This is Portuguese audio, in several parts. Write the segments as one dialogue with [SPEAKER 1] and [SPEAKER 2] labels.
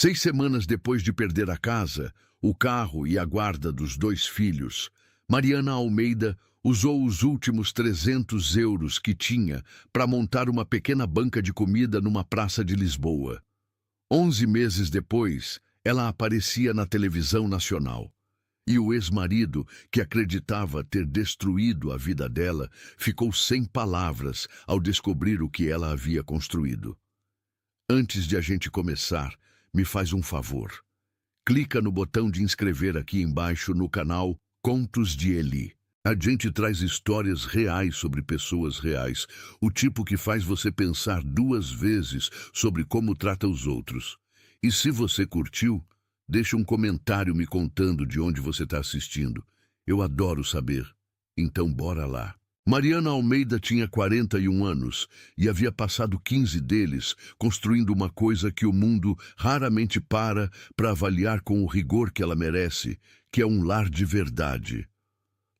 [SPEAKER 1] 6 semanas depois de perder a casa, o carro e a guarda dos 2 filhos, Mariana Almeida usou os últimos 300 euros que tinha para montar uma pequena banca de comida numa praça de Lisboa. 11 meses depois, ela aparecia na televisão nacional. E o ex-marido, que acreditava ter destruído a vida dela, ficou sem palavras ao descobrir o que ela havia construído. Antes de a gente começar, me faz um favor. Clica no botão de inscrever aqui embaixo no canal Contos de Eli. A gente traz histórias reais sobre pessoas reais, o tipo que faz você pensar 2 vezes sobre como trata os outros. E se você curtiu, deixa um comentário me contando de onde você está assistindo. Eu adoro saber. Então bora lá. Mariana Almeida tinha 41 anos e havia passado 15 deles construindo uma coisa que o mundo raramente para avaliar com o rigor que ela merece, que é um lar de verdade.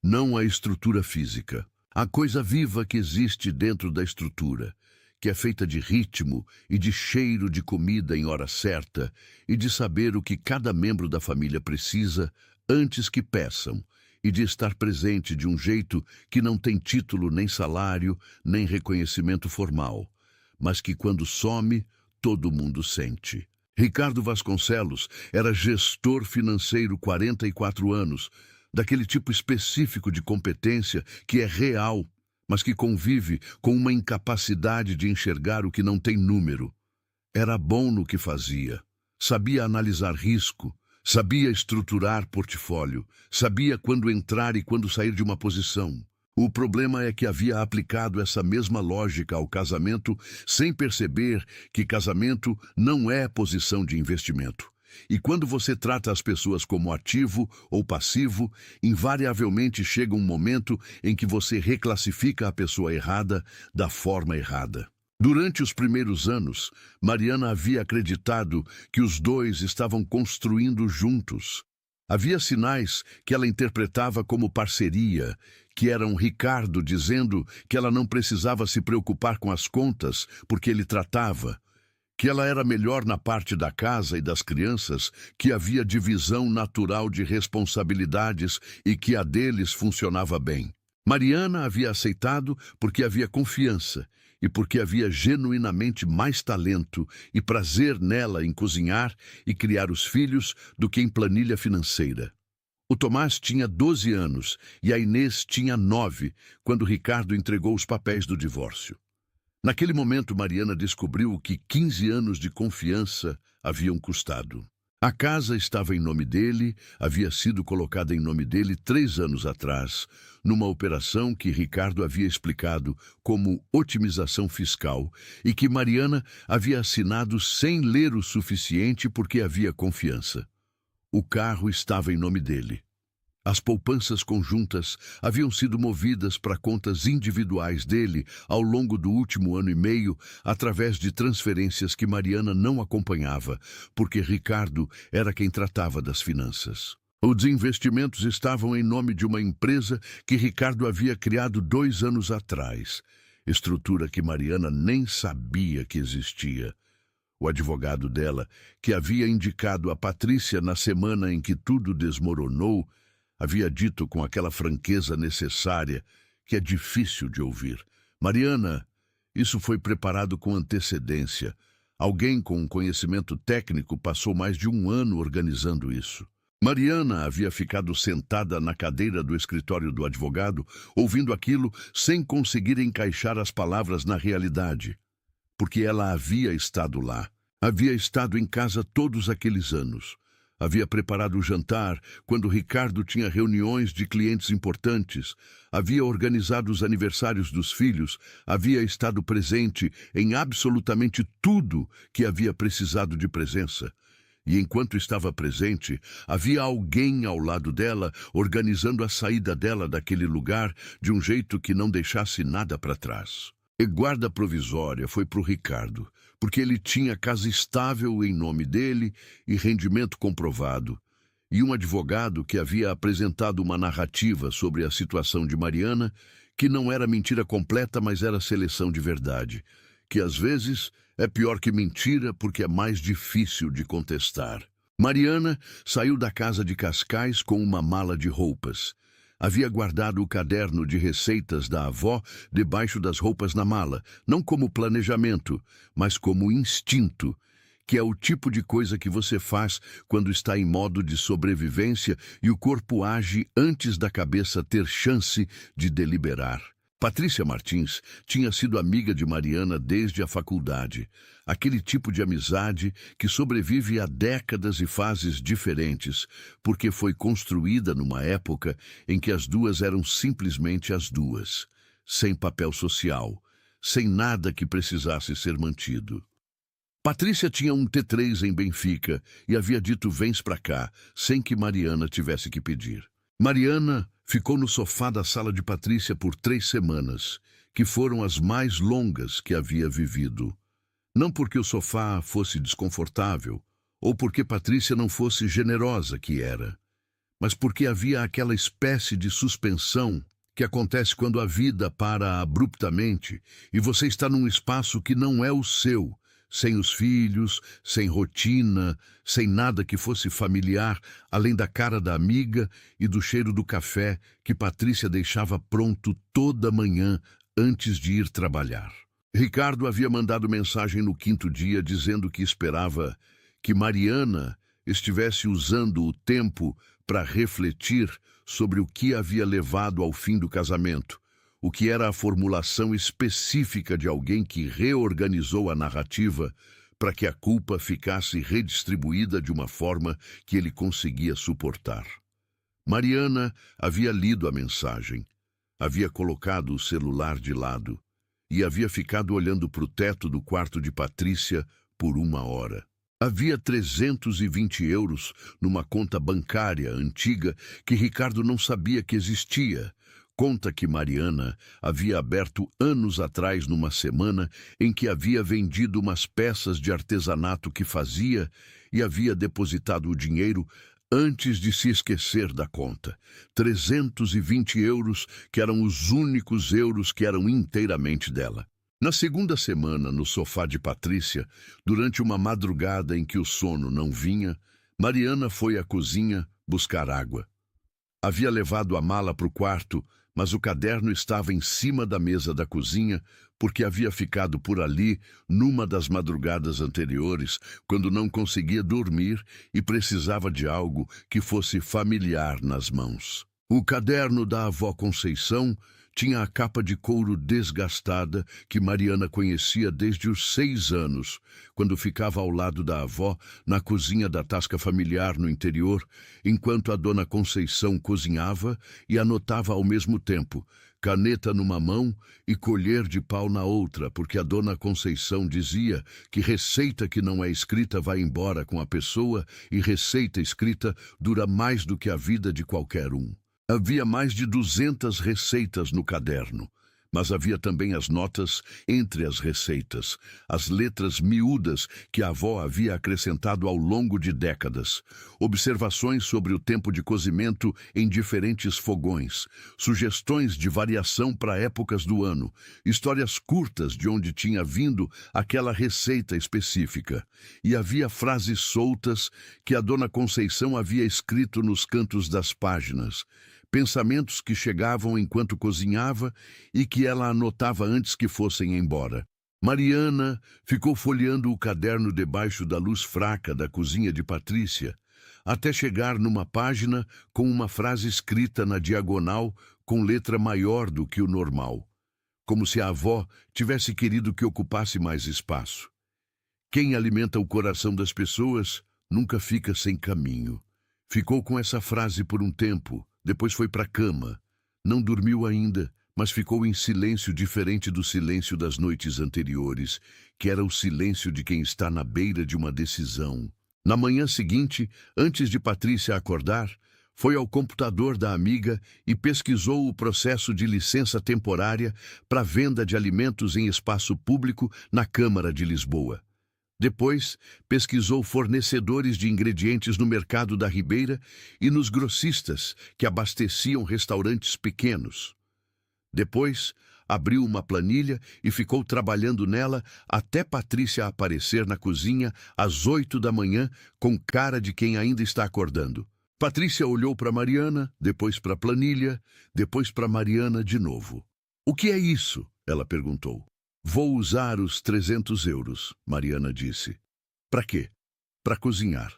[SPEAKER 1] Não a estrutura física, a coisa viva que existe dentro da estrutura, que é feita de ritmo e de cheiro de comida em hora certa e de saber o que cada membro da família precisa antes que peçam e de estar presente de um jeito que não tem título nem salário nem reconhecimento formal, mas que quando some, todo mundo sente. Ricardo Vasconcelos era gestor financeiro 44 anos, daquele tipo específico de competência que é real, mas que convive com uma incapacidade de enxergar o que não tem número. Era bom no que fazia, sabia analisar risco, sabia estruturar portfólio, sabia quando entrar e quando sair de uma posição. O problema é que havia aplicado essa mesma lógica ao casamento sem perceber que casamento não é posição de investimento. E quando você trata as pessoas como ativo ou passivo, invariavelmente chega um momento em que você reclassifica a pessoa errada da forma errada. Durante os primeiros anos, Mariana havia acreditado que os dois estavam construindo juntos. Havia sinais que ela interpretava como parceria, que eram Ricardo dizendo que ela não precisava se preocupar com as contas porque ele tratava, que ela era melhor na parte da casa e das crianças, que havia divisão natural de responsabilidades e que a deles funcionava bem. Mariana havia aceitado porque havia confiança e porque havia genuinamente mais talento e prazer nela em cozinhar e criar os filhos do que em planilha financeira. O Tomás tinha 12 anos e a Inês tinha 9 quando Ricardo entregou os papéis do divórcio. Naquele momento, Mariana descobriu o que 15 anos de confiança haviam custado. A casa estava em nome dele, havia sido colocada em nome dele 3 anos atrás, numa operação que Ricardo havia explicado como otimização fiscal e que Mariana havia assinado sem ler o suficiente porque havia confiança. O carro estava em nome dele. As poupanças conjuntas haviam sido movidas para contas individuais dele ao longo do último ano e meio, através de transferências que Mariana não acompanhava, porque Ricardo era quem tratava das finanças. Os investimentos estavam em nome de uma empresa que Ricardo havia criado 2 anos atrás, estrutura que Mariana nem sabia que existia. O advogado dela, que havia indicado a Patrícia na semana em que tudo desmoronou, havia dito com aquela franqueza necessária que é difícil de ouvir: Mariana, isso foi preparado com antecedência. Alguém com um conhecimento técnico passou mais de 1 ano organizando isso. Mariana havia ficado sentada na cadeira do escritório do advogado, ouvindo aquilo sem conseguir encaixar as palavras na realidade, porque ela havia estado lá, havia estado em casa todos aqueles anos. Havia preparado o jantar quando Ricardo tinha reuniões de clientes importantes, havia organizado os aniversários dos filhos, havia estado presente em absolutamente tudo que havia precisado de presença. E enquanto estava presente, havia alguém ao lado dela organizando a saída dela daquele lugar de um jeito que não deixasse nada para trás. E guarda provisória foi para o Ricardo, porque ele tinha casa estável em nome dele e rendimento comprovado, e um advogado que havia apresentado uma narrativa sobre a situação de Mariana, que não era mentira completa, mas era seleção de verdade, que às vezes é pior que mentira porque é mais difícil de contestar. Mariana saiu da casa de Cascais com uma mala de roupas. Havia guardado o caderno de receitas da avó debaixo das roupas na mala, não como planejamento, mas como instinto, que é o tipo de coisa que você faz quando está em modo de sobrevivência e o corpo age antes da cabeça ter chance de deliberar. Patrícia Martins tinha sido amiga de Mariana desde a faculdade, aquele tipo de amizade que sobrevive a décadas e fases diferentes, porque foi construída numa época em que as duas eram simplesmente as duas, sem papel social, sem nada que precisasse ser mantido. Patrícia tinha um T3 em Benfica e havia dito vens pra cá, sem que Mariana tivesse que pedir. Mariana ficou no sofá da sala de Patrícia por 3 semanas, que foram as mais longas que havia vivido. Não porque o sofá fosse desconfortável, ou porque Patrícia não fosse generosa que era, mas porque havia aquela espécie de suspensão que acontece quando a vida para abruptamente e você está num espaço que não é o seu, sem os filhos, sem rotina, sem nada que fosse familiar, além da cara da amiga e do cheiro do café que Patrícia deixava pronto toda manhã antes de ir trabalhar. Ricardo havia mandado mensagem no 5º dia dizendo que esperava que Mariana estivesse usando o tempo para refletir sobre o que havia levado ao fim do casamento, o que era a formulação específica de alguém que reorganizou a narrativa para que a culpa ficasse redistribuída de uma forma que ele conseguia suportar. Mariana havia lido a mensagem, havia colocado o celular de lado e havia ficado olhando para o teto do quarto de Patrícia por 1 hora. Havia 320 euros numa conta bancária antiga que Ricardo não sabia que existia. Conta que Mariana havia aberto anos atrás numa semana em que havia vendido umas peças de artesanato que fazia e havia depositado o dinheiro antes de se esquecer da conta. 320 euros, que eram os únicos euros que eram inteiramente dela. Na segunda semana, no sofá de Patrícia, durante uma madrugada em que o sono não vinha, Mariana foi à cozinha buscar água. Havia levado a mala para o quarto, mas o caderno estava em cima da mesa da cozinha porque havia ficado por ali numa das madrugadas anteriores, quando não conseguia dormir e precisava de algo que fosse familiar nas mãos. O caderno da avó Conceição tinha a capa de couro desgastada que Mariana conhecia desde os 6 anos, quando ficava ao lado da avó na cozinha da tasca familiar no interior, enquanto a dona Conceição cozinhava e anotava ao mesmo tempo, caneta numa mão e colher de pau na outra, porque a dona Conceição dizia que receita que não é escrita vai embora com a pessoa e receita escrita dura mais do que a vida de qualquer um. Havia mais de 200 receitas no caderno, mas havia também as notas entre as receitas, as letras miúdas que a avó havia acrescentado ao longo de décadas, observações sobre o tempo de cozimento em diferentes fogões, sugestões de variação para épocas do ano, histórias curtas de onde tinha vindo aquela receita específica, e havia frases soltas que a dona Conceição havia escrito nos cantos das páginas, pensamentos que chegavam enquanto cozinhava e que ela anotava antes que fossem embora. Mariana ficou folheando o caderno debaixo da luz fraca da cozinha de Patrícia, até chegar numa página com uma frase escrita na diagonal com letra maior do que o normal, como se a avó tivesse querido que ocupasse mais espaço. Quem alimenta o coração das pessoas nunca fica sem caminho. Ficou com essa frase por um tempo. Depois foi para a cama. Não dormiu ainda, mas ficou em silêncio diferente do silêncio das noites anteriores, que era o silêncio de quem está na beira de uma decisão. Na manhã seguinte, antes de Patrícia acordar, foi ao computador da amiga e pesquisou o processo de licença temporária para venda de alimentos em espaço público na Câmara de Lisboa. Depois, pesquisou fornecedores de ingredientes no mercado da Ribeira e nos grossistas que abasteciam restaurantes pequenos. Depois, abriu uma planilha e ficou trabalhando nela até Patrícia aparecer na cozinha às 8 da manhã com cara de quem ainda está acordando. Patrícia olhou para Mariana, depois para a planilha, depois para Mariana de novo. "O que é isso?" ela perguntou. "Vou usar os 300 euros", Mariana disse. "Para quê?" "Para cozinhar."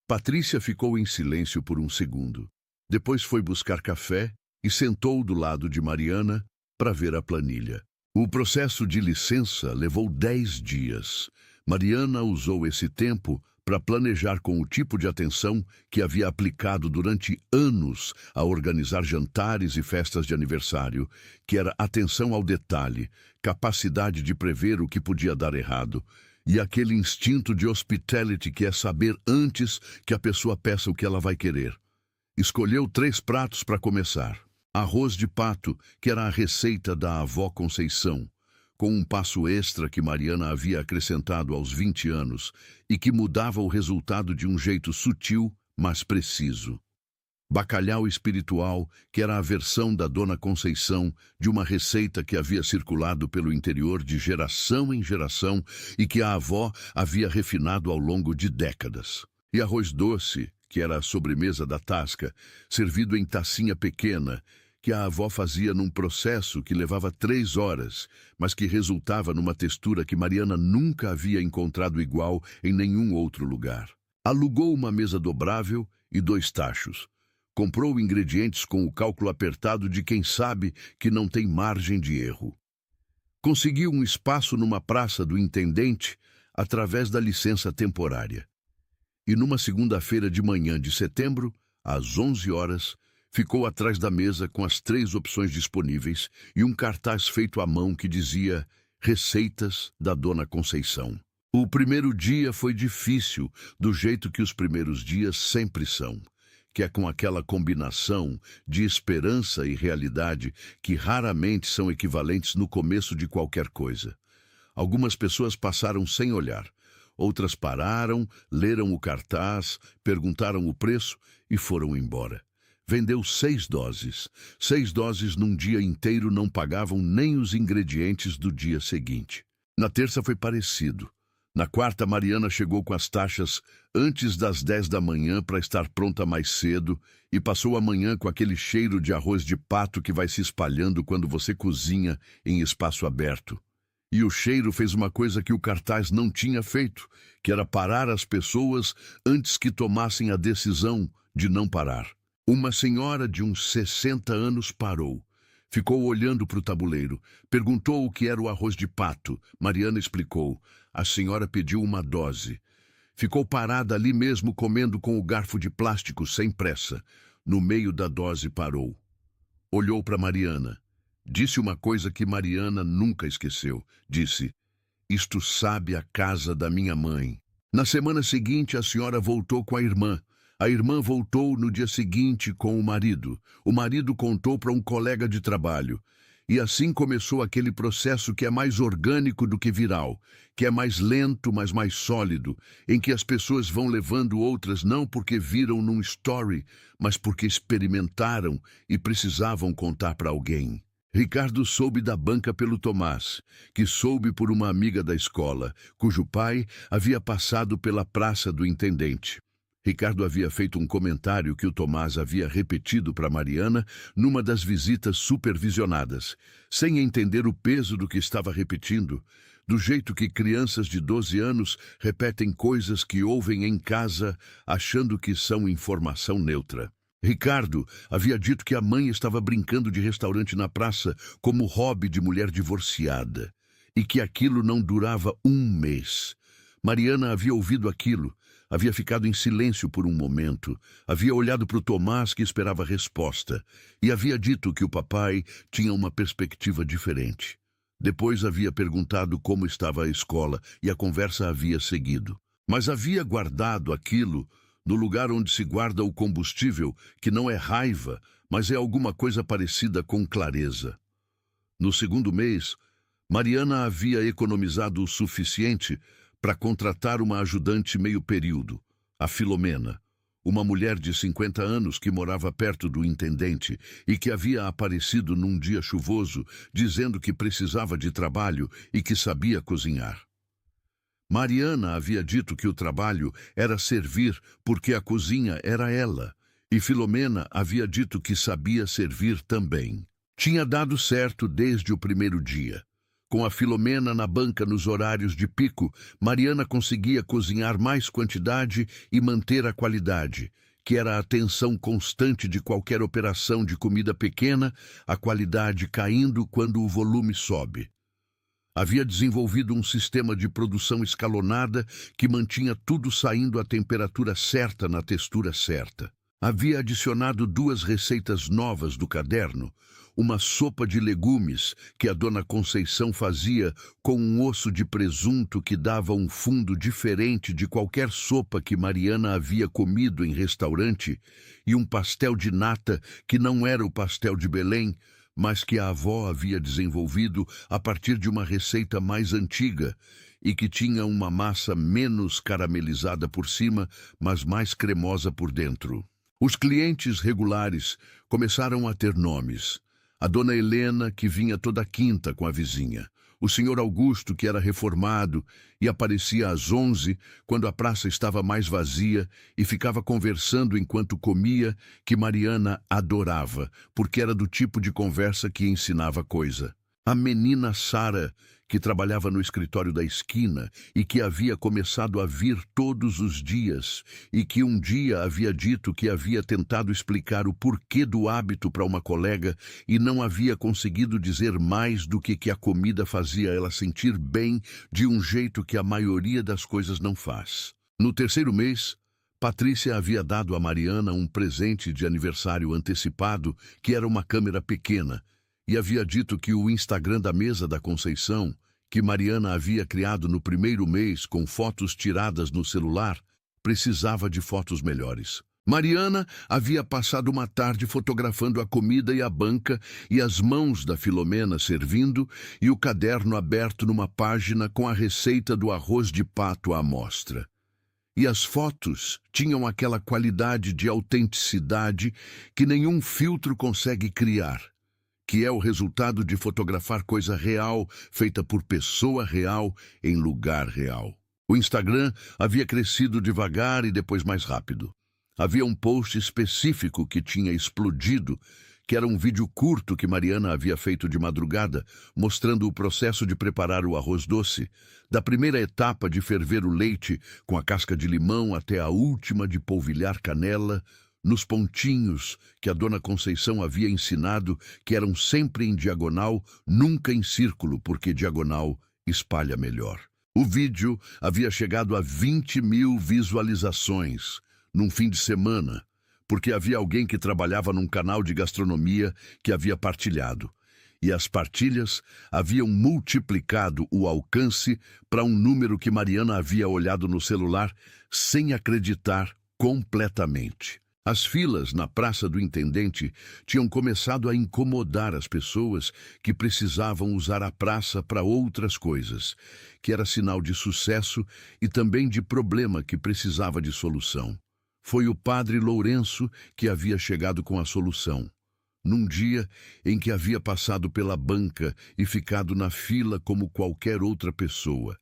[SPEAKER 1] Patrícia ficou em silêncio por um segundo. Depois foi buscar café e sentou do lado de Mariana para ver a planilha. O processo de licença levou 10 dias. Mariana usou esse tempo para planejar com o tipo de atenção que havia aplicado durante anos a organizar jantares e festas de aniversário, que era atenção ao detalhe, capacidade de prever o que podia dar errado, e aquele instinto de hospitality que é saber antes que a pessoa peça o que ela vai querer. Escolheu 3 pratos para começar. Arroz de pato, que era a receita da avó Conceição, com um passo extra que Mariana havia acrescentado aos 20 anos e que mudava o resultado de um jeito sutil, mas preciso. Bacalhau espiritual, que era a versão da Dona Conceição de uma receita que havia circulado pelo interior de geração em geração e que a avó havia refinado ao longo de décadas. E arroz doce, que era a sobremesa da tasca, servido em tacinha pequena, que a avó fazia num processo que levava 3 horas, mas que resultava numa textura que Mariana nunca havia encontrado igual em nenhum outro lugar. Alugou uma mesa dobrável e 2 tachos. Comprou ingredientes com o cálculo apertado de quem sabe que não tem margem de erro. Conseguiu um espaço numa praça do intendente através da licença temporária. E numa segunda-feira de manhã de setembro, às 11 horas, ficou atrás da mesa com as 3 opções disponíveis e um cartaz feito à mão que dizia "Receitas da Dona Conceição". O primeiro dia foi difícil, do jeito que os primeiros dias sempre são, que é com aquela combinação de esperança e realidade que raramente são equivalentes no começo de qualquer coisa. Algumas pessoas passaram sem olhar. Outras pararam, leram o cartaz, perguntaram o preço e foram embora. Vendeu 6 doses. 6 doses num dia inteiro não pagavam nem os ingredientes do dia seguinte. Na terça foi parecido. Na quarta, Mariana chegou com as taxas antes das 10 da manhã para estar pronta mais cedo e passou a manhã com aquele cheiro de arroz de pato que vai se espalhando quando você cozinha em espaço aberto. E o cheiro fez uma coisa que o cartaz não tinha feito, que era parar as pessoas antes que tomassem a decisão de não parar. Uma senhora de uns 60 anos parou. Ficou olhando para o tabuleiro. Perguntou o que era o arroz de pato. Mariana explicou. A senhora pediu uma dose. Ficou parada ali mesmo comendo com o garfo de plástico sem pressa. No meio da dose parou. Olhou para Mariana. Disse uma coisa que Mariana nunca esqueceu. Disse: "Isto sabe a casa da minha mãe." Na semana seguinte, a senhora voltou com a irmã. A irmã voltou no dia seguinte com o marido. O marido contou para um colega de trabalho. E assim começou aquele processo que é mais orgânico do que viral, que é mais lento, mas mais sólido, em que as pessoas vão levando outras não porque viram num story, mas porque experimentaram e precisavam contar para alguém. Ricardo soube da banca pelo Tomás, que soube por uma amiga da escola, cujo pai havia passado pela praça do intendente. Ricardo havia feito um comentário que o Tomás havia repetido para Mariana numa das visitas supervisionadas, sem entender o peso do que estava repetindo, do jeito que crianças de 12 anos repetem coisas que ouvem em casa achando que são informação neutra. Ricardo havia dito que a mãe estava brincando de restaurante na praça como hobby de mulher divorciada, e que aquilo não durava um mês. Mariana havia ouvido aquilo, havia ficado em silêncio por um momento, havia olhado para o Tomás que esperava resposta, e havia dito que o papai tinha uma perspectiva diferente. Depois havia perguntado como estava a escola, e a conversa havia seguido. Mas havia guardado aquilo no lugar onde se guarda o combustível, que não é raiva, mas é alguma coisa parecida com clareza. No segundo mês, Mariana havia economizado o suficiente para contratar uma ajudante meio período, a Filomena, uma mulher de 50 anos que morava perto do intendente e que havia aparecido num dia chuvoso, dizendo que precisava de trabalho e que sabia cozinhar. Mariana havia dito que o trabalho era servir porque a cozinha era ela, e Filomena havia dito que sabia servir também. Tinha dado certo desde o primeiro dia. Com a Filomena na banca nos horários de pico, Mariana conseguia cozinhar mais quantidade e manter a qualidade, que era a tensão constante de qualquer operação de comida pequena, a qualidade caindo quando o volume sobe. Havia desenvolvido um sistema de produção escalonada que mantinha tudo saindo à temperatura certa na textura certa. Havia adicionado 2 receitas novas do caderno, uma sopa de legumes que a dona Conceição fazia com um osso de presunto que dava um fundo diferente de qualquer sopa que Mariana havia comido em restaurante, e um pastel de nata que não era o pastel de Belém, mas que a avó havia desenvolvido a partir de uma receita mais antiga e que tinha uma massa menos caramelizada por cima, mas mais cremosa por dentro. Os clientes regulares começaram a ter nomes. A dona Helena, que vinha toda quinta com a vizinha. O senhor Augusto, que era reformado e aparecia às 11, quando a praça estava mais vazia, e ficava conversando enquanto comia, que Mariana adorava, porque era do tipo de conversa que ensinava coisa. A menina Sara, que trabalhava no escritório da esquina e que havia começado a vir todos os dias e que um dia havia dito que havia tentado explicar o porquê do hábito para uma colega e não havia conseguido dizer mais do que a comida fazia ela sentir bem de um jeito que a maioria das coisas não faz. No terceiro mês, Patrícia havia dado a Mariana um presente de aniversário antecipado, que era uma câmera pequena, e havia dito que o Instagram da mesa da Conceição, que Mariana havia criado no primeiro mês com fotos tiradas no celular, precisava de fotos melhores. Mariana havia passado uma tarde fotografando a comida e a banca e as mãos da Filomena servindo e o caderno aberto numa página com a receita do arroz de pato à mostra. E as fotos tinham aquela qualidade de autenticidade que nenhum filtro consegue criar, que é o resultado de fotografar coisa real, feita por pessoa real, em lugar real. O Instagram havia crescido devagar e depois mais rápido. Havia um post específico que tinha explodido, que era um vídeo curto que Mariana havia feito de madrugada, mostrando o processo de preparar o arroz doce, da primeira etapa de ferver o leite com a casca de limão até a última de polvilhar canela, nos pontinhos que a dona Conceição havia ensinado que eram sempre em diagonal, nunca em círculo, porque diagonal espalha melhor. O vídeo havia chegado a 20.000 visualizações num fim de semana, porque havia alguém que trabalhava num canal de gastronomia que havia partilhado. E as partilhas haviam multiplicado o alcance para um número que Mariana havia olhado no celular sem acreditar completamente. As filas na Praça do Intendente tinham começado a incomodar as pessoas que precisavam usar a praça para outras coisas, que era sinal de sucesso e também de problema que precisava de solução. Foi o padre Lourenço que havia chegado com a solução. Num dia em que havia passado pela banca e ficado na fila como qualquer outra pessoa,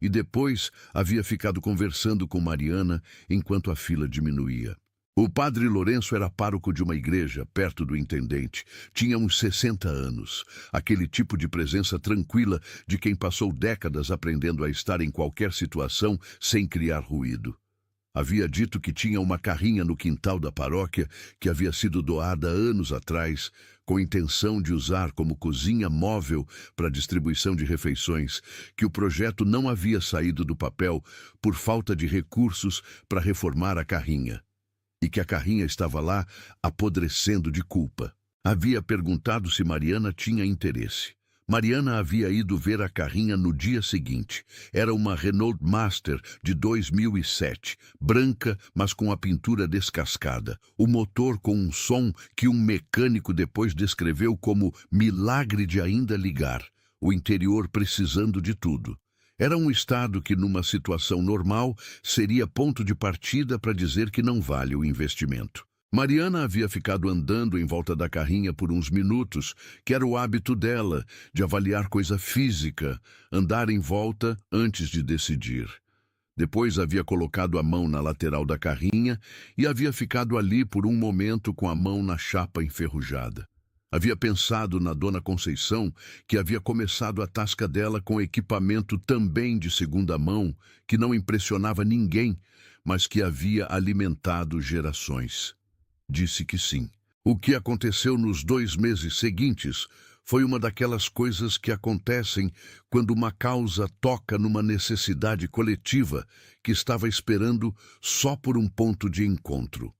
[SPEAKER 1] e depois havia ficado conversando com Mariana enquanto a fila diminuía. O padre Lourenço era pároco de uma igreja perto do intendente. Tinha uns 60 anos, aquele tipo de presença tranquila de quem passou décadas aprendendo a estar em qualquer situação sem criar ruído. Havia dito que tinha uma carrinha no quintal da paróquia que havia sido doada anos atrás, com intenção de usar como cozinha móvel para distribuição de refeições, que o projeto não havia saído do papel por falta de recursos para reformar a carrinha, e que a carrinha estava lá apodrecendo de culpa. Havia perguntado se Mariana tinha interesse. Mariana havia ido ver a carrinha no dia seguinte. Era uma Renault Master de 2007, branca, mas com a pintura descascada. O motor com um som que um mecânico depois descreveu como milagre de ainda ligar. O interior precisando de tudo. Era um estado que, numa situação normal, seria ponto de partida para dizer que não vale o investimento. Mariana havia ficado andando em volta da carrinha por uns minutos, que era o hábito dela, de avaliar coisa física, andar em volta antes de decidir. Depois havia colocado a mão na lateral da carrinha e havia ficado ali por um momento com a mão na chapa enferrujada. Havia pensado na Dona Conceição, que havia começado a tasca dela com equipamento também de segunda mão, que não impressionava ninguém, mas que havia alimentado gerações. Disse que sim. O que aconteceu nos 2 meses seguintes foi uma daquelas coisas que acontecem quando uma causa toca numa necessidade coletiva que estava esperando só por um ponto de encontro.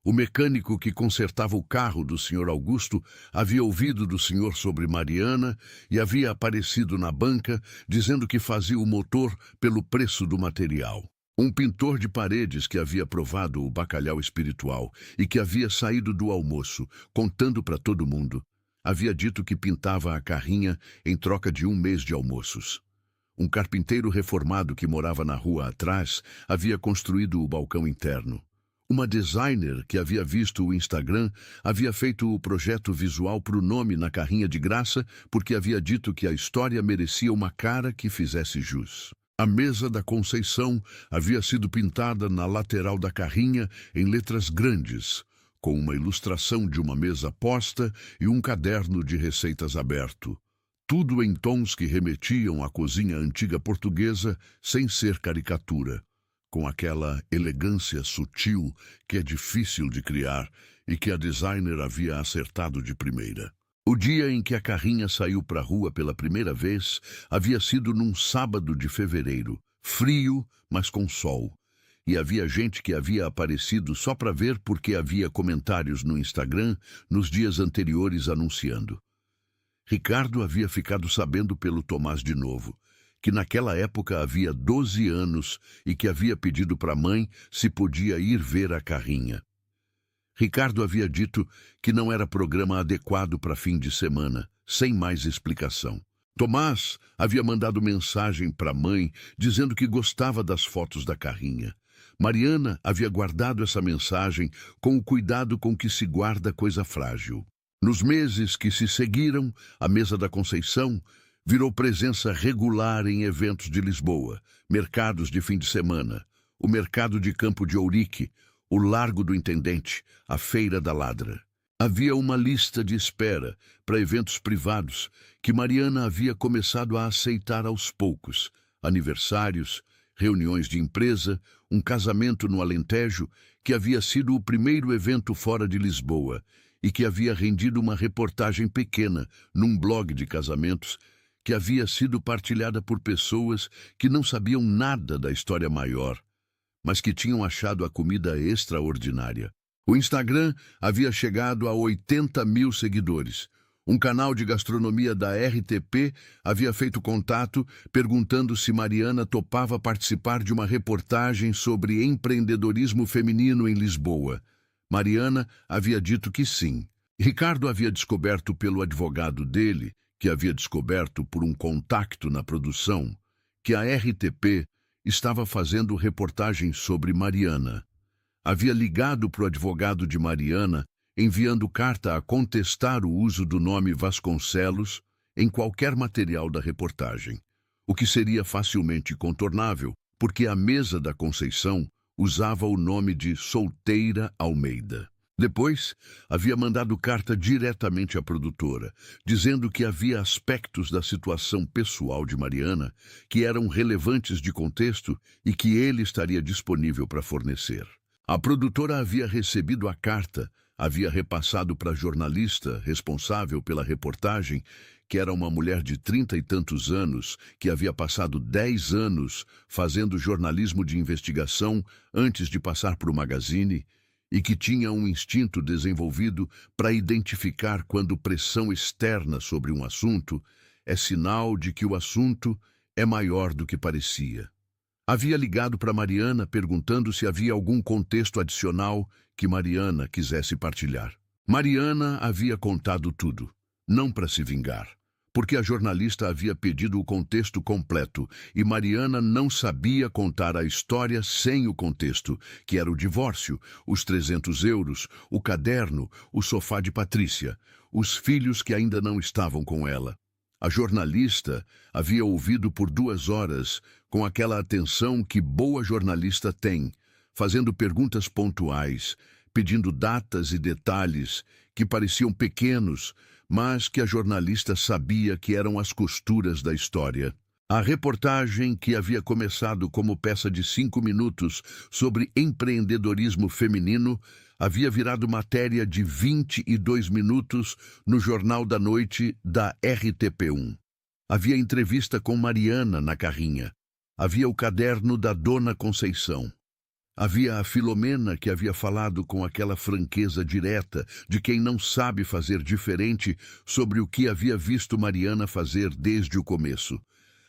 [SPEAKER 1] O mecânico que consertava o carro do Sr. Augusto havia ouvido do senhor sobre Mariana e havia aparecido na banca dizendo que fazia o motor pelo preço do material. Um pintor de paredes que havia provado o bacalhau espiritual e que havia saído do almoço, contando para todo mundo, havia dito que pintava a carrinha em troca de 1 mês de almoços. Um carpinteiro reformado que morava na rua atrás havia construído o balcão interno. Uma designer que havia visto o Instagram havia feito o projeto visual para o nome na carrinha de graça porque havia dito que a história merecia uma cara que fizesse jus. A mesa da Conceição havia sido pintada na lateral da carrinha em letras grandes, com uma ilustração de uma mesa posta e um caderno de receitas aberto. Tudo em tons que remetiam à cozinha antiga portuguesa sem ser caricatura, com aquela elegância sutil que é difícil de criar e que a designer havia acertado de primeira. O dia em que a carrinha saiu para a rua pela primeira vez havia sido num sábado de fevereiro, frio, mas com sol. E havia gente que havia aparecido só para ver porque havia comentários no Instagram nos dias anteriores anunciando. Ricardo havia ficado sabendo pelo Tomás de novo, que naquela época havia 12 anos e que havia pedido para a mãe se podia ir ver a carrinha. Ricardo havia dito que não era programa adequado para fim de semana, sem mais explicação. Tomás havia mandado mensagem para a mãe dizendo que gostava das fotos da carrinha. Mariana havia guardado essa mensagem com o cuidado com que se guarda coisa frágil. Nos meses que se seguiram, a mesa da Conceição virou presença regular em eventos de Lisboa, mercados de fim de semana, o mercado de Campo de Ourique, o Largo do Intendente, a Feira da Ladra. Havia uma lista de espera para eventos privados que Mariana havia começado a aceitar aos poucos. Aniversários, reuniões de empresa, um casamento no Alentejo, que havia sido o primeiro evento fora de Lisboa e que havia rendido uma reportagem pequena num blog de casamentos que havia sido partilhada por pessoas que não sabiam nada da história maior, mas que tinham achado a comida extraordinária. O Instagram havia chegado a 80 mil seguidores. Um canal de gastronomia da RTP havia feito contato perguntando se Mariana topava participar de uma reportagem sobre empreendedorismo feminino em Lisboa. Mariana havia dito que sim. Ricardo havia descoberto pelo advogado dele, que havia descoberto por um contacto na produção, que a RTP estava fazendo reportagem sobre Mariana. Havia ligado para o advogado de Mariana, enviando carta a contestar o uso do nome Vasconcelos em qualquer material da reportagem, o que seria facilmente contornável, porque a mesa da Conceição usava o nome de Solteira Almeida. Depois, havia mandado carta diretamente à produtora, dizendo que havia aspectos da situação pessoal de Mariana que eram relevantes de contexto e que ele estaria disponível para fornecer. A produtora havia recebido a carta, havia repassado para a jornalista responsável pela reportagem, que era uma mulher de 30 e tantos anos, que havia passado 10 anos fazendo jornalismo de investigação antes de passar para o Magazine, e que tinha um instinto desenvolvido para identificar quando pressão externa sobre um assunto é sinal de que o assunto é maior do que parecia. Havia ligado para Mariana perguntando se havia algum contexto adicional que Mariana quisesse partilhar. Mariana havia contado tudo, não para se vingar, porque a jornalista havia pedido o contexto completo e Mariana não sabia contar a história sem o contexto, que era o divórcio, os 300 euros, o caderno, o sofá de Patrícia, os filhos que ainda não estavam com ela. A jornalista havia ouvido por 2 horas, com aquela atenção que boa jornalista tem, fazendo perguntas pontuais, pedindo datas e detalhes que pareciam pequenos, mas que a jornalista sabia que eram as costuras da história. A reportagem, que havia começado como peça de 5 minutos sobre empreendedorismo feminino, havia virado matéria de 22 minutos no Jornal da Noite da RTP1. Havia entrevista com Mariana na carrinha. Havia o caderno da Dona Conceição. Havia a Filomena, que havia falado com aquela franqueza direta de quem não sabe fazer diferente sobre o que havia visto Mariana fazer desde o começo.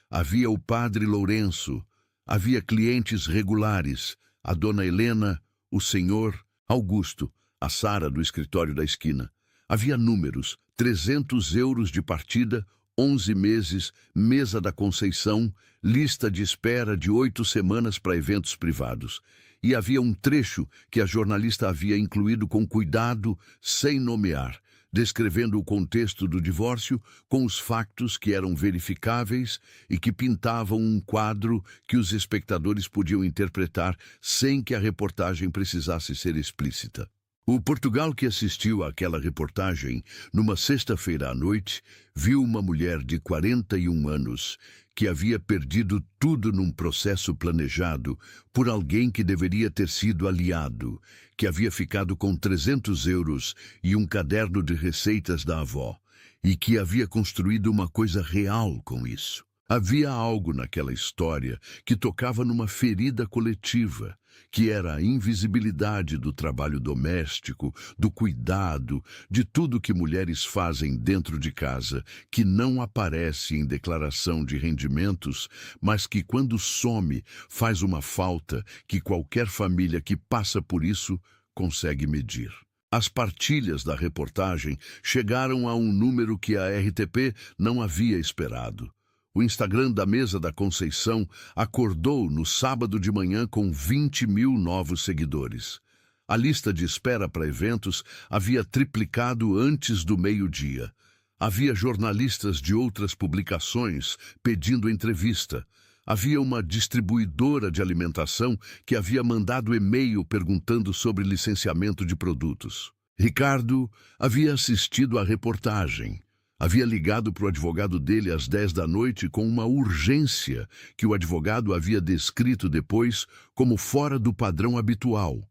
[SPEAKER 1] Havia o padre Lourenço. Havia clientes regulares, a Dona Helena, o senhor Augusto, a Sara do escritório da esquina. Havia números, 300 euros de partida, 11 meses, mesa da Conceição, lista de espera de 8 semanas para eventos privados. E havia um trecho que a jornalista havia incluído com cuidado, sem nomear, descrevendo o contexto do divórcio com os factos que eram verificáveis e que pintavam um quadro que os espectadores podiam interpretar sem que a reportagem precisasse ser explícita. O Portugal, que assistiu àquela reportagem numa sexta-feira à noite, viu uma mulher de 41 anos que havia perdido tudo num processo planejado por alguém que deveria ter sido aliado, que havia ficado com 300 euros e um caderno de receitas da avó, e que havia construído uma coisa real com isso. Havia algo naquela história que tocava numa ferida coletiva, que era a invisibilidade do trabalho doméstico, do cuidado, de tudo que mulheres fazem dentro de casa, que não aparece em declaração de rendimentos, mas que quando some faz uma falta que qualquer família que passa por isso consegue medir. As partilhas da reportagem chegaram a um número que a RTP não havia esperado. O Instagram da Mesa da Conceição acordou no sábado de manhã com 20 mil novos seguidores. A lista de espera para eventos havia triplicado antes do meio-dia. Havia jornalistas de outras publicações pedindo entrevista. Havia uma distribuidora de alimentação que havia mandado e-mail perguntando sobre licenciamento de produtos. Ricardo havia assistido à reportagem. Havia ligado para o advogado dele às 10 da noite com uma urgência que o advogado havia descrito depois como fora do padrão habitual.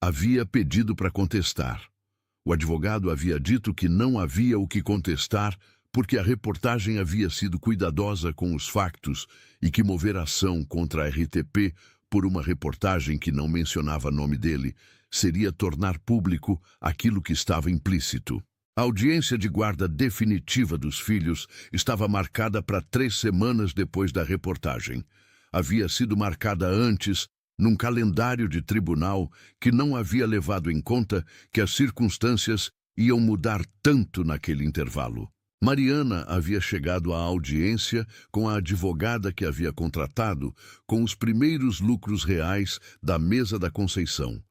[SPEAKER 1] Havia pedido para contestar. O advogado havia dito que não havia o que contestar porque a reportagem havia sido cuidadosa com os factos e que mover ação contra a RTP por uma reportagem que não mencionava nome dele seria tornar público aquilo que estava implícito. A audiência de guarda definitiva dos filhos estava marcada para 3 semanas depois da reportagem. Havia sido marcada antes, num calendário de tribunal que não havia levado em conta que as circunstâncias iam mudar tanto naquele intervalo. Mariana havia chegado à audiência com a advogada que havia contratado com os primeiros lucros reais da Mesa da Conceição.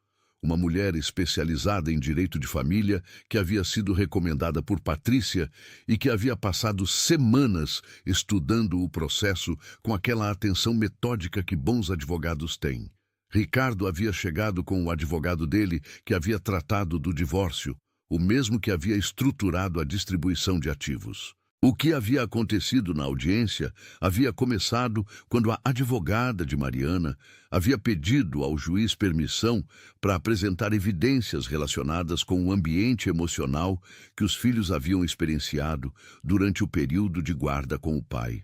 [SPEAKER 1] Uma mulher especializada em direito de família que havia sido recomendada por Patrícia e que havia passado semanas estudando o processo com aquela atenção metódica que bons advogados têm. Ricardo havia chegado com o advogado dele que havia tratado do divórcio, o mesmo que havia estruturado a distribuição de ativos. O que havia acontecido na audiência havia começado quando a advogada de Mariana havia pedido ao juiz permissão para apresentar evidências relacionadas com o ambiente emocional que os filhos haviam experienciado durante o período de guarda com o pai.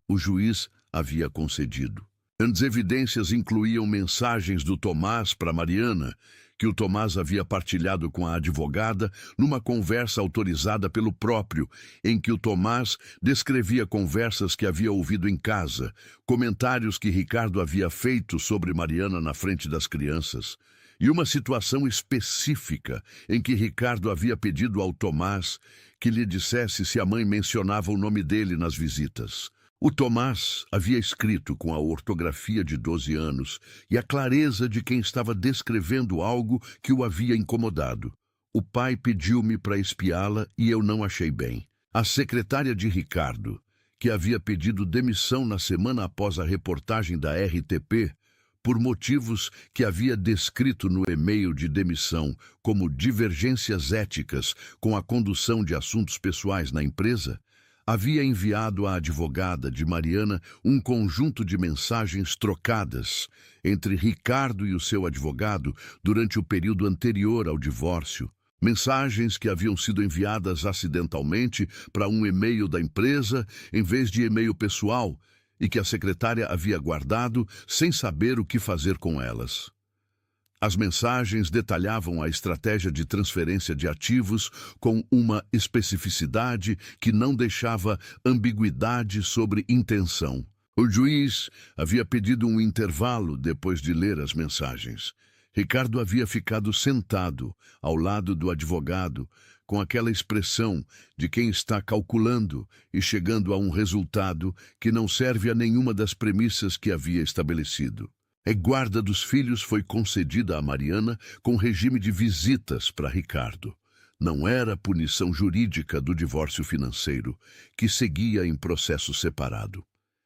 [SPEAKER 1] O juiz havia concedido. As evidências incluíam mensagens do Tomás para Mariana, que o Tomás havia partilhado com a advogada numa conversa autorizada pelo próprio, em que o Tomás descrevia conversas que havia ouvido em casa, comentários que Ricardo havia feito sobre Mariana na frente das crianças, e uma situação específica em que Ricardo havia pedido ao Tomás que lhe dissesse se a mãe mencionava o nome dele nas visitas. O Tomás havia escrito com a ortografia de 12 anos e a clareza de quem estava descrevendo algo que o havia incomodado. O pai pediu-me para espiá-la e eu não achei bem. A secretária de Ricardo, que havia pedido demissão na semana após a reportagem da RTP, por motivos que havia descrito no e-mail de demissão como divergências éticas com a condução de assuntos pessoais na empresa, havia enviado à advogada de Mariana um conjunto de mensagens trocadas entre Ricardo e o seu advogado durante o período anterior ao divórcio. Mensagens que haviam sido enviadas acidentalmente para um e-mail da empresa em vez de e-mail pessoal e que a secretária havia guardado sem saber o que fazer com elas. As mensagens detalhavam a estratégia de transferência de ativos com uma especificidade que não deixava ambiguidade sobre intenção. O juiz havia pedido um intervalo depois de ler as mensagens. Ricardo havia ficado sentado ao lado do advogado, com aquela expressão de quem está calculando e chegando a um resultado que não serve a nenhuma das premissas que havia estabelecido. A guarda dos filhos foi concedida a Mariana com regime de visitas para Ricardo. Não era a punição jurídica do divórcio financeiro, que seguia em processo separado.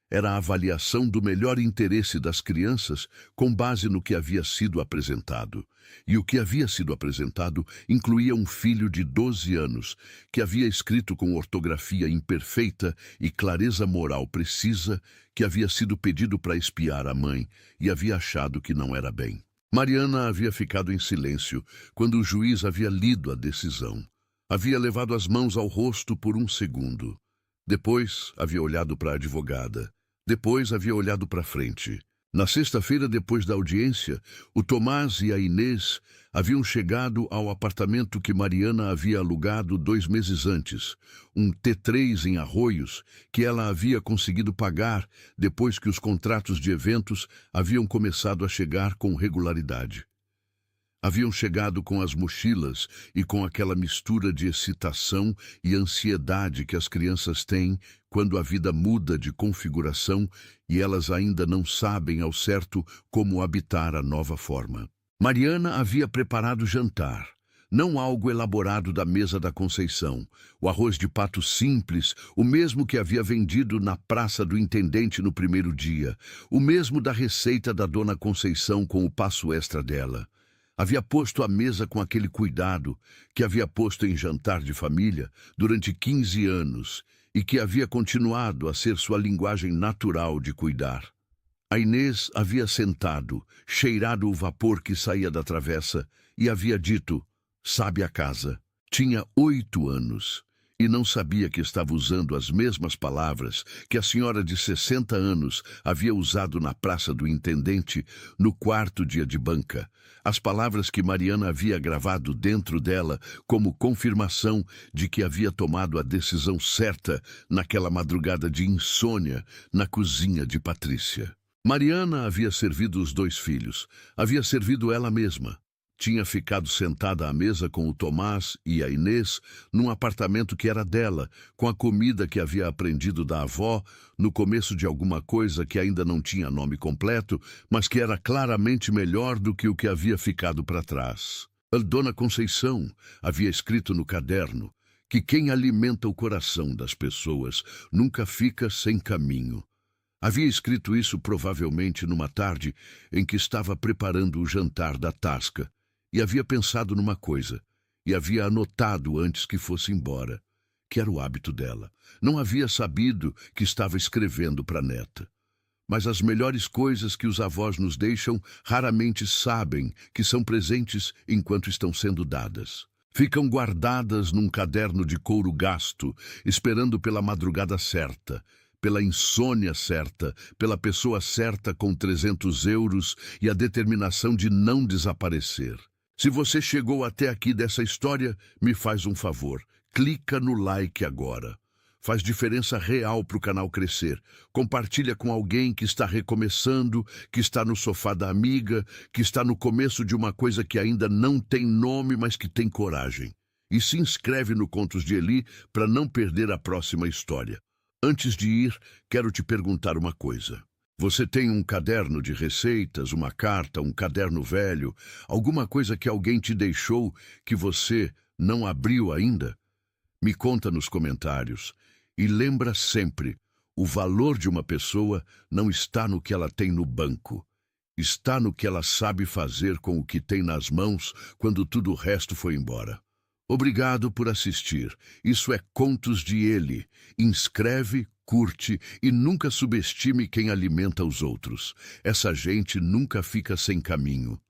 [SPEAKER 1] Era a avaliação do melhor interesse das crianças com base no que havia sido apresentado. E o que havia sido apresentado incluía um filho de 12 anos, que havia escrito com ortografia imperfeita e clareza moral precisa, que havia sido pedido para espiar a mãe e havia achado que não era bem. Mariana havia ficado em silêncio quando o juiz havia lido a decisão. Havia levado as mãos ao rosto por um segundo. Depois havia olhado para a advogada. Depois havia olhado para frente. Na sexta-feira, depois da audiência, o Tomás e a Inês haviam chegado ao apartamento que Mariana havia alugado 2 meses antes, um T3 em Arroios, que ela havia conseguido pagar depois que os contratos de eventos haviam começado a chegar com regularidade. Haviam chegado com as mochilas e com aquela mistura de excitação e ansiedade que as crianças têm quando a vida muda de configuração e elas ainda não sabem ao certo como habitar a nova forma. Mariana havia preparado jantar, não algo elaborado da mesa da Conceição, o arroz de pato simples, o mesmo que havia vendido na Praça do Intendente no primeiro dia, o mesmo da receita da Dona Conceição com o passo extra dela. Havia posto a mesa com aquele cuidado que havia posto em jantar de família durante 15 anos e que havia continuado a ser sua linguagem natural de cuidar. A Inês havia sentado, cheirado o vapor que saía da travessa e havia dito, sabe a casa. Tinha 8 anos e não sabia que estava usando as mesmas palavras que a senhora de 60 anos havia usado na Praça do Intendente no quarto dia de banca. As palavras que Mariana havia gravado dentro dela como confirmação de que havia tomado a decisão certa naquela madrugada de insônia na cozinha de Patrícia. Mariana havia servido os 2 filhos, havia servido ela mesma. Tinha ficado sentada à mesa com o Tomás e a Inês num apartamento que era dela, com a comida que havia aprendido da avó no começo de alguma coisa que ainda não tinha nome completo, mas que era claramente melhor do que o que havia ficado para trás. A Dona Conceição havia escrito no caderno que quem alimenta o coração das pessoas nunca fica sem caminho. Havia escrito isso provavelmente numa tarde em que estava preparando o jantar da Tasca. E havia pensado numa coisa, e havia anotado antes que fosse embora, que era o hábito dela. Não havia sabido que estava escrevendo para a neta. Mas as melhores coisas que os avós nos deixam raramente sabem que são presentes enquanto estão sendo dadas. Ficam guardadas num caderno de couro gasto, esperando pela madrugada certa, pela insônia certa, pela pessoa certa com 300 euros e a determinação de não desaparecer. Se você chegou até aqui dessa história, me faz um favor. Clica no like agora. Faz diferença real para o canal crescer. Compartilha com alguém que está recomeçando, que está no sofá da amiga, que está no começo de uma coisa que ainda não tem nome, mas que tem coragem. E se inscreve no Contos de Eli para não perder a próxima história. Antes de ir, quero te perguntar uma coisa. Você tem um caderno de receitas, uma carta, um caderno velho, alguma coisa que alguém te deixou que você não abriu ainda? Me conta nos comentários. E lembra sempre, o valor de uma pessoa não está no que ela tem no banco. Está no que ela sabe fazer com o que tem nas mãos quando tudo o resto foi embora. Obrigado por assistir. Isso é Contos de Eli. Inscreve, curte e nunca subestime quem alimenta os outros. Essa gente nunca fica sem caminho.